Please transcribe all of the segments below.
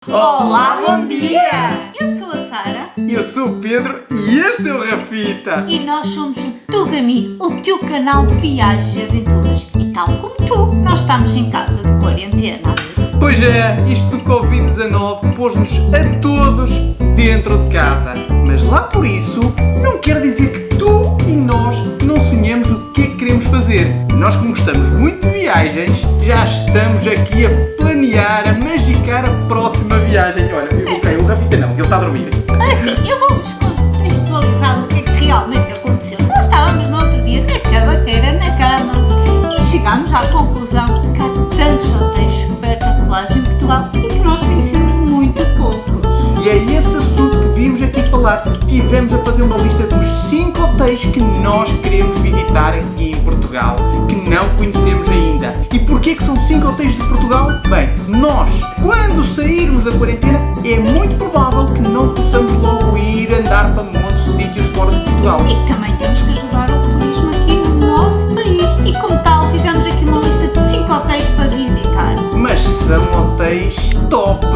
Olá, bom dia! Eu sou a Sara. Eu sou o Pedro e este é o Rafita. E nós somos o Tugami, o teu canal de viagens e aventuras. E tal como tu, nós estamos em casa de quarentena. Pois é, isto do Covid-19 pôs-nos a todos dentro de casa. Mas lá por isso, não quer dizer que tu e nós não sonhemos o que é que queremos fazer. E nós, como gostamos muito de viagens, já estamos aqui a planear, a magicar a próxima viagem. Olha, o Rafita não, ele está a dormir. Assim, eu vou-vos contextualizar o que é que realmente aconteceu. Nós estávamos no outro dia na cavaqueira, na cama, e chegámos à conclusão que há tantos hotéis espetaculares em Portugal e que nós conhecemos muito poucos. E é esse assunto que vimos aqui falar. Tivemos a fazer uma lista dos 5 hotéis que nós queremos visitar aqui em Portugal, que não conhecemos ainda. E porquê que são 5 hotéis de Portugal? Bem, nós, quando sairmos da quarentena, é muito provável que não possamos logo ir andar para muitos sítios fora de Portugal. E também temos que ajudar o turismo aqui no nosso país. E como tal, fizemos aqui uma lista de 5 hotéis para visitar. Mas são hotéis top.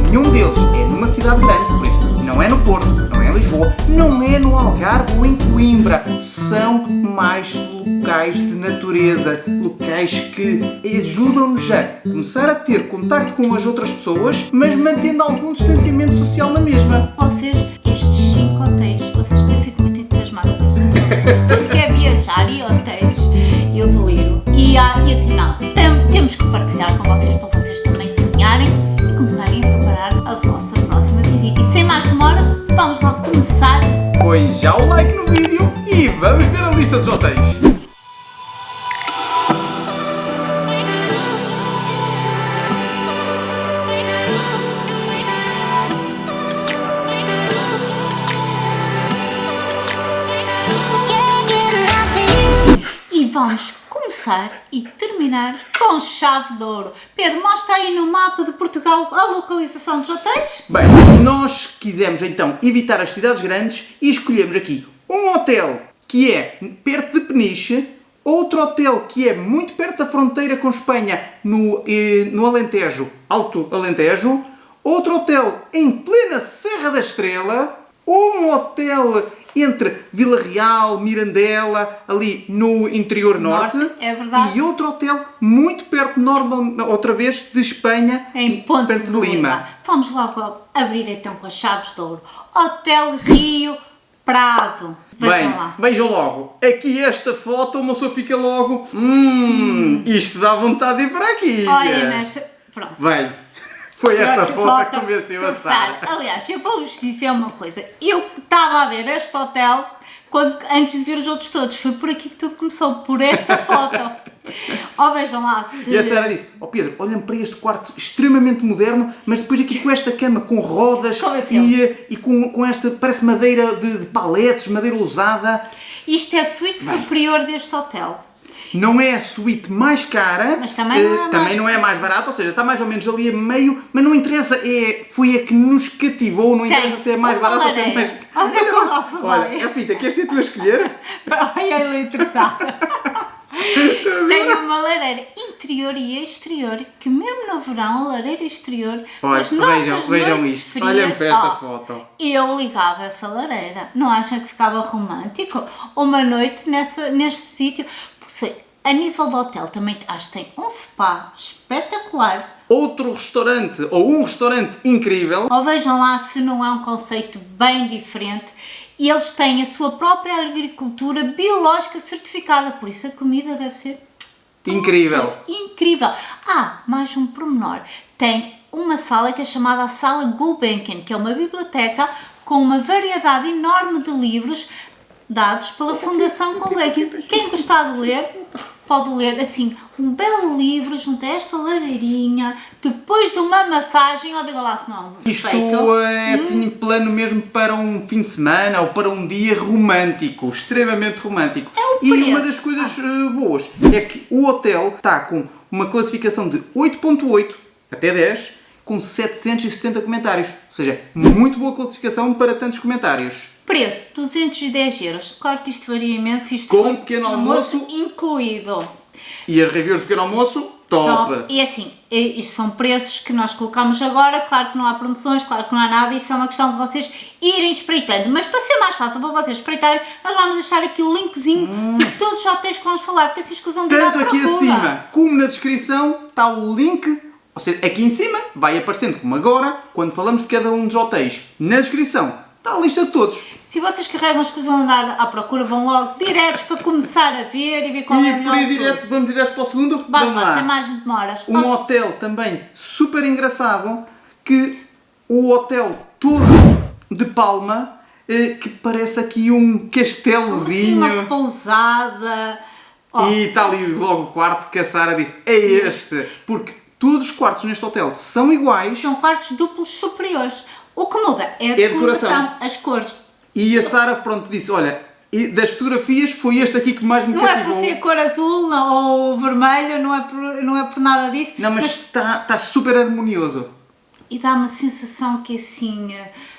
Nenhum deles é numa cidade grande, por isso não é no Porto, não é em Lisboa, não é no Algarve ou em Coimbra. São mais locais de natureza, locais que ajudam-nos a começar a ter contacto com as outras pessoas, mas mantendo algum distanciamento social na mesma. Vocês, estes 5 hotéis, eu fico muito entusiasmada com este assunto. Tudo que é viajar e hotéis, eu deliro. E assim, não, temos que partilhar com vocês para vocês também sonharem e começarem a preparar a vossa próxima visita. E sem mais demoras, vamos lá começar. Põe já o like no vídeo e vamos ver a lista dos hotéis. E vamos começar e terminar com chave de ouro. Pedro, mostra aí no mapa de Portugal a localização dos hotéis. Bem, nós quisemos então evitar as cidades grandes e escolhemos aqui um hotel que é perto de Peniche, outro hotel que é muito perto da fronteira com Espanha, no Alentejo, Alto Alentejo, outro hotel em plena Serra da Estrela, um hotel entre Vila Real, Mirandela, ali no interior norte, É verdade. e outro hotel muito perto, outra vez, de Espanha, Em Ponte perto de Lima. Vamos logo abrir então com as chaves de ouro. Hotel Rio Prado. Vejam lá. Vejam logo, aqui esta foto, uma pessoa fica logo, isto dá vontade de ir para aqui. Olha nesta... Pronto. Bem, foi esta Esta foto que convenceu a Sara. Aliás, eu vou-vos dizer uma coisa. Eu estava a ver este hotel antes de ver os outros todos. Foi por aqui que tudo começou, por esta foto. Vejam lá se... E a Sara disse, Pedro, olha-me para este quarto extremamente moderno, mas depois aqui com esta cama com rodas e com esta, parece madeira de paletes, madeira usada. Isto é a suíte superior deste hotel. Não é a suíte mais cara, mas também não é mais barata, ou seja, está mais ou menos ali a meio, mas não interessa, foi a que nos cativou, não interessa se é mais barata ou se é mais... Olha, Rafita, queres ser tu a escolher? Olha, ele é interessado. Tem uma lareira interior e exterior, que mesmo no verão, a lareira exterior, as nossas vejam noites isto, frias, olhem para esta foto. Eu ligava essa lareira, não acham que ficava romântico? Uma noite neste sítio. A nível do hotel também acho que tem um spa espetacular. Outro restaurante, ou um restaurante incrível. Vejam lá se não é um conceito bem diferente. E eles têm a sua própria agricultura biológica certificada, por isso a comida deve ser incrível. Incrível. Mais um pormenor. Tem uma sala que é chamada a Sala Gulbenkian, que é uma biblioteca com uma variedade enorme de livros dados pela Fundação Gulbenkian. Quem gostar de ler, pode ler assim um belo livro junto a esta lareirinha, depois de uma massagem, diga lá se não. Isto é assim plano mesmo para um fim de semana ou para um dia romântico, extremamente romântico. E uma das coisas boas é que o hotel está com uma classificação de 8.8 até 10, com 770 comentários, ou seja, muito boa classificação para tantos comentários. Preço, 210 euros. Claro que isto varia imenso. Isto com foi um pequeno almoço incluído. E as reviews do pequeno almoço top! E assim, isto são preços que nós colocamos agora, claro que não há promoções, claro que não há nada, isto é uma questão de vocês irem espreitando, mas para ser mais fácil para vocês espreitarem, nós vamos deixar aqui o linkzinho de todos os hotéis que vamos falar, porque assim escusam de ir à Tanto aqui procura. acima como na descrição está o link, ou seja, aqui em cima vai aparecendo como agora, quando falamos de cada um dos hotéis. Na descrição está a lista de todos. Se vocês carregam, escusam de andar à procura, vão logo diretos para começar a ver e ver qual é o E por melhor aí de direto, tudo. vamos direto para o segundo? Vamos lá, sem mais demoras. Um hotel também super engraçado, que o hotel todo de Palma, que parece aqui um castelozinho. Uma pousada. Oh, E está ali logo o quarto que a Sara disse, é este. Porque todos os quartos neste hotel são iguais. são quartos duplos superiores. O que muda é a decoração. decoração, as cores. E a Sara, pronto, disse, olha, e das fotografias foi este aqui que mais me Não é cativou. por ser cor azul ou vermelho, não é por nada disso. Não, mas está super harmonioso. E dá uma sensação que é assim,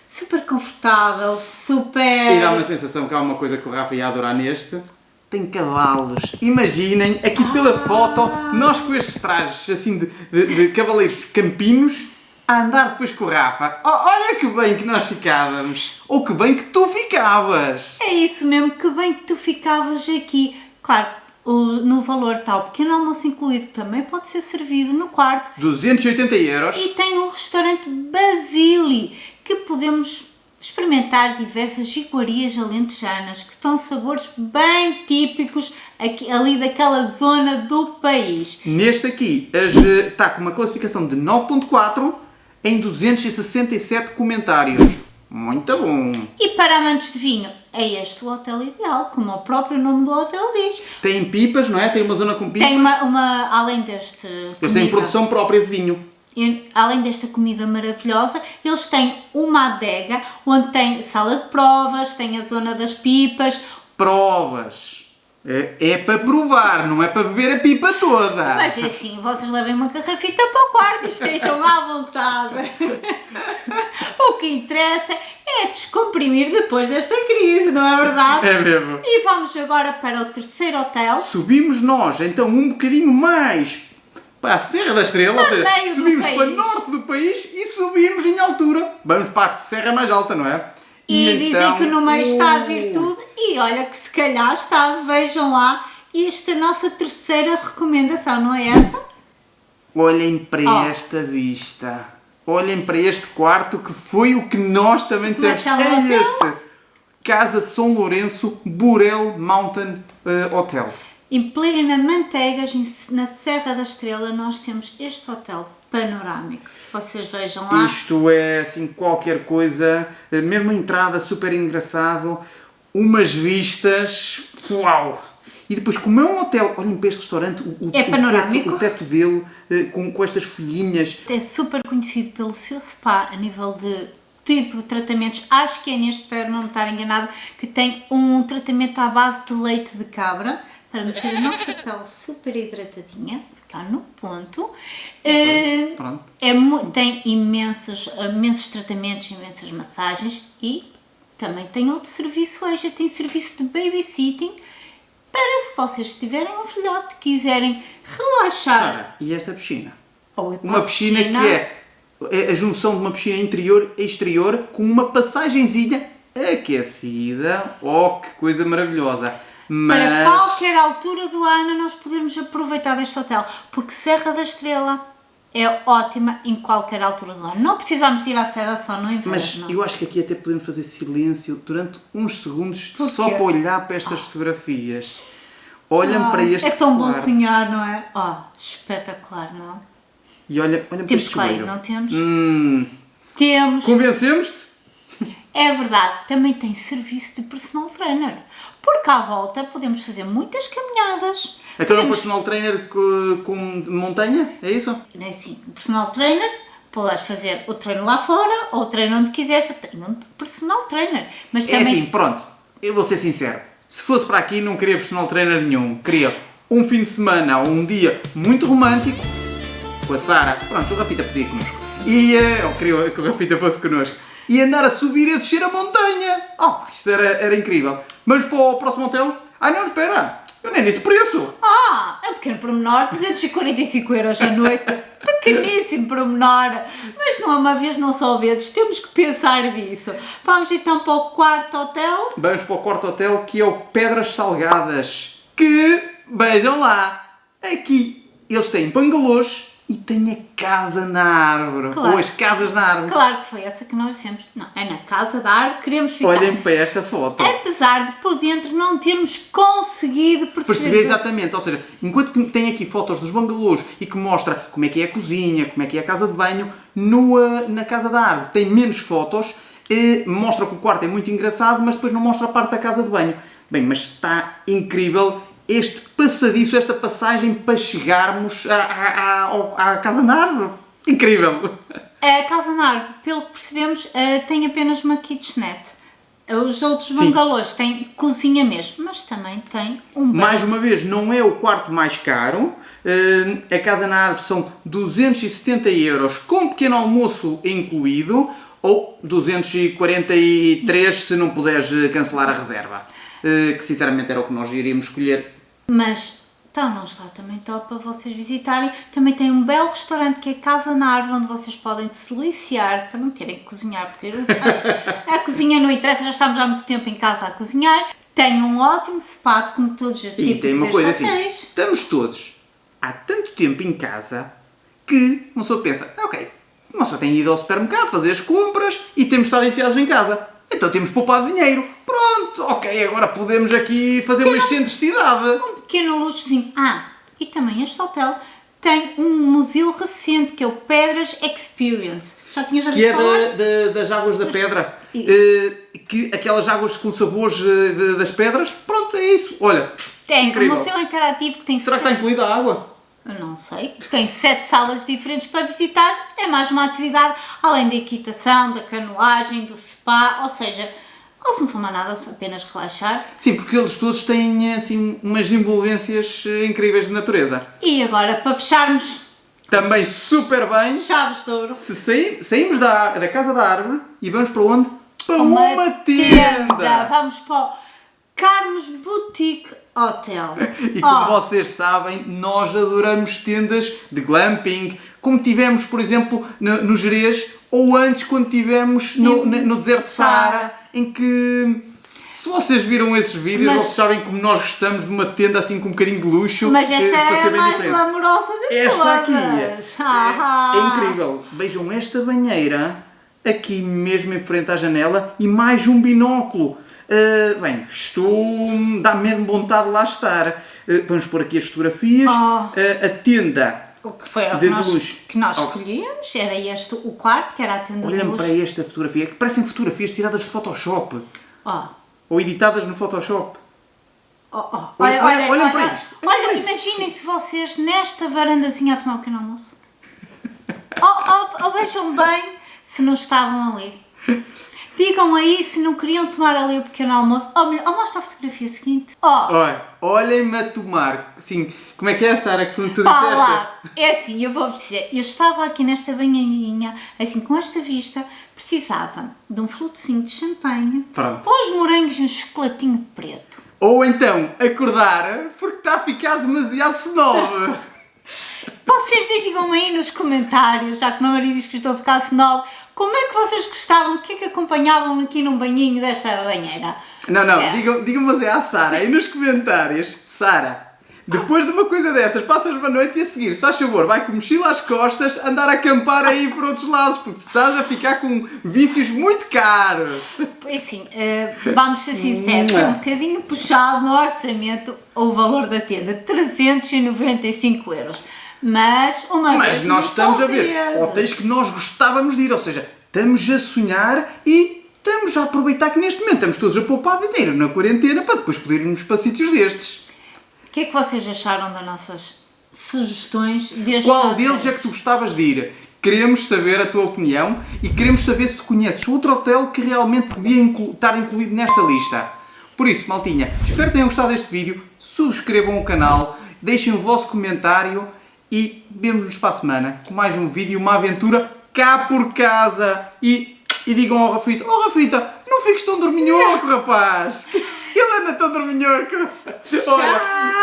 super confortável, super... E dá uma sensação que há uma coisa que o Rafa ia adorar neste. Tem cavalos. Imaginem, aqui pela foto, nós com estes trajes assim de cavaleiros campinos, a andar depois com o Rafa. Oh, olha que bem que nós ficávamos. Ou que bem que tu ficavas. É isso mesmo, que bem que tu ficavas aqui. Claro, no valor está o pequeno almoço incluído, que também pode ser servido no quarto. 280 euros. E tem um restaurante Basili, que podemos experimentar diversas iguarias alentejanas, que são sabores bem típicos ali daquela zona do país. Neste aqui está com uma classificação de 9.4 em 267 comentários. Muito bom. E para amantes de vinho, é este o hotel ideal, como o próprio nome do hotel diz. Tem pipas, não é? Tem uma zona com pipas. Tem além deste Eles têm produção própria de vinho. E, além desta comida maravilhosa, eles têm uma adega onde tem sala de provas, tem a zona das pipas. Provas. É para provar, não é para beber a pipa toda. Mas é assim, vocês levem uma garrafita para o quarto e estejam à vontade. O que interessa é descomprimir depois desta crise, não é verdade? É mesmo. E vamos agora para o terceiro hotel. Subimos nós, então, um bocadinho mais para a Serra da Estrela, ou seja, meio do subimos país. para o norte do país e subimos em altura. Vamos para a serra mais alta, não é? E dizem que no meio está a virtude e olha que se calhar está, vejam lá, esta é a nossa terceira recomendação, não é essa? Olhem para esta vista. Olhem para este quarto que foi o que nós também Como é que dissemos. chama o É hotel? este. Casa de São Lourenço, Burel Mountain Hotels. Em plena Manteigas, na Serra da Estrela, nós temos este hotel panorâmico. Vocês vejam lá. Isto é assim qualquer coisa, mesmo a entrada super engraçado, umas vistas, uau! E depois, como é um hotel, olhem para este restaurante, É panorâmico. o teto dele, com estas folhinhas. É super conhecido pelo seu spa a nível de tipo de tratamentos. Acho que é neste, espero não estar enganado, que tem um tratamento à base de leite de cabra para manter a nossa pele super hidratadinha, ficar no ponto. Pronto. Tem imensos tratamentos, imensas massagens e também tem outro serviço extra, tem serviço de babysitting para se vocês tiverem um filhote, quiserem relaxar. Sara, e esta piscina? Ou ir para Uma a piscina que é a junção de uma piscina interior e exterior com uma passagenzinha aquecida. Oh, que coisa maravilhosa! Mas... Para qualquer altura do ano nós podemos aproveitar deste hotel, porque Serra da Estrela é ótima em qualquer altura do ano. Não precisamos de ir à Serra só no inverno. Mas não. eu acho que aqui até podemos fazer silêncio durante uns segundos Porquê? só para olhar para estas fotografias. Olhem para este É tão bom quarto. sonhar, não é? Espetacular, não? E olhem para Temos este claro, chuveiro. não temos? Temos. Convencemos-te? É verdade, também tem serviço de personal trainer. Porque à volta podemos fazer muitas caminhadas. Então é um Podemos- personal trainer com de montanha? É isso? É assim, o personal trainer, podes fazer o treino lá fora ou o treino onde quiseres, tem um personal trainer. Mas É também assim, pronto. Eu vou ser sincero. Se fosse para aqui não queria personal trainer nenhum. Queria um fim de semana ou um dia muito romântico com a Sara. Pronto, o Rafita podia ir connosco. E eu queria que o Rafita fosse connosco. E andar a subir e a descer a montanha. Oh, isto era incrível. Mas para o próximo hotel... Ah não, espera. Eu nem disse preço. É um pequeno pormenor, 245 euros a noite. Pequeníssimo pormenor. Mas não é uma vez, não só vezes. Temos que pensar nisso. Vamos então para o quarto hotel. Vamos para o quarto hotel, que é o Pedras Salgadas. Que, vejam lá, aqui eles têm bangalôs e têm a casa na árvore. Claro. Ou as casas na árvore. Claro que foi essa que nós dissemos. Não, é na casa da árvore, queremos ficar. Olhem para esta foto. Apesar de por dentro não termos conseguido Perceber exatamente, ou seja, enquanto que tem aqui fotos dos bangalôs e que mostra como é que é a cozinha, como é que é a casa de banho, na casa da árvore tem menos fotos, mostra que o quarto é muito engraçado, mas depois não mostra a parte da casa de banho. Bem, mas está incrível este passadiço, esta passagem para chegarmos à casa na árvore. Incrível! A casa na árvore, pelo que percebemos, tem apenas uma kitchenette. Os outros bangalôs têm cozinha mesmo, mas também tem um banho. Mais uma vez, não é o quarto mais caro. A casa na árvore são 270 euros com pequeno almoço incluído, ou 243 se não puderes cancelar a reserva. Que sinceramente era o que nós iríamos escolher. Mas então não está também top para vocês visitarem. Também tem um belo restaurante que é Casa na Árvore, onde vocês podem se deliciar para não terem que cozinhar, porque a cozinha não interessa, já estamos há muito tempo em casa a cozinhar. Tem um ótimo spa, como todos os tipos E tem uma coisa assim, hotéis. estamos todos há tanto tempo em casa que uma pessoa pensa, ok, uma pessoa tem ido ao supermercado fazer as compras e temos estado enfiados em casa. Então temos poupado dinheiro. Pronto, ok, agora podemos aqui fazer uma excentricidade. Um pequeno luxozinho. E também este hotel tem um museu recente, que é o Pedras Experience. Já tinhas Que visto falar? é das águas da pedra. Que aquelas águas com sabores das pedras. Pronto, é isso. Olha, Tem incrível. um museu interativo que tem... Será que está incluída a água? Eu não sei. Tem 7 salas diferentes para visitar. É mais uma atividade, além da equitação, da canoagem, do spa, ou seja, não se me fuma nada, apenas relaxar. Sim, porque eles todos têm assim umas envolvências incríveis de natureza. E agora, para fecharmos, Também super bem. chaves de ouro. Se saímos da casa da árvore e vamos para onde? Para uma tenda! Vamos para o Carmos Boutique Hotel. E como vocês sabem, nós adoramos tendas de glamping, como tivemos, por exemplo, no Gerês, ou antes quando tivemos no deserto de Saara, em que, se vocês viram esses vídeos, vocês sabem como nós gostamos de uma tenda assim com um bocadinho de luxo. Mas essa para é ser a bem mais diferente. glamourosa de Esta todas. aqui é incrível. Vejam esta banheira aqui mesmo em frente à janela e mais um binóculo. Bem, isto dá mesmo vontade de lá estar. Vamos pôr aqui as fotografias. A tenda O que foi o de que nós luz. escolhemos, era este o quarto, que era a tenda de Olhem luz. para esta fotografia, que parecem fotografias tiradas de Photoshop. Ó. Ou editadas no Photoshop. Olhem para isto. Olha, imaginem se vocês nesta varandazinha a tomar um pequeno almoço. Vejam bem se não estavam ali. Digam aí se não queriam tomar ali o pequeno almoço. Mostra a fotografia seguinte. Olhem-me a tomar. Sim, como é que é, Sara, que tu disseste? Olá, é assim, eu vou-vos dizer, eu estava aqui nesta banheirinha, assim, com esta vista, precisava de um flutozinho de champanhe, Pronto. uns morangos e um chocolatinho preto. Ou então acordar porque está a ficar demasiado snob. Vocês digam-me aí nos comentários, já que o meu marido diz que estou a ficar snob, como é que vocês gostavam, o que é que acompanhavam aqui num banhinho desta banheira? Não, digam-me à Sara aí nos comentários. Sara, depois de uma coisa destas, passas uma noite e a seguir, só a favor, vai com mochila às costas andar a acampar aí por outros lados, porque tu estás a ficar com vícios muito caros. Assim, vamos ser sinceros, foi um bocadinho puxado no orçamento o valor da tenda, 395 euros. Mas nós estamos a ver hotéis que nós gostávamos de ir, ou seja, estamos a sonhar e estamos a aproveitar que neste momento estamos todos a poupar dinheiro na quarentena para depois poder irmos para sítios destes. O que é que vocês acharam das nossas sugestões destes Qual hotéis? deles é que tu gostavas de ir? Queremos saber a tua opinião e queremos saber se tu conheces outro hotel que realmente devia estar incluído nesta lista. Por isso, maltinha, espero que tenham gostado deste vídeo, subscrevam o canal, deixem o vosso comentário e vemo-nos para a semana com mais um vídeo, uma aventura cá por casa. E digam ao Rafita, Rafita, não fiques tão dorminhoco, rapaz! Ele é Anda tão dorminhoco. Olha,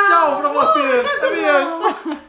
tchau para vocês. Adeus.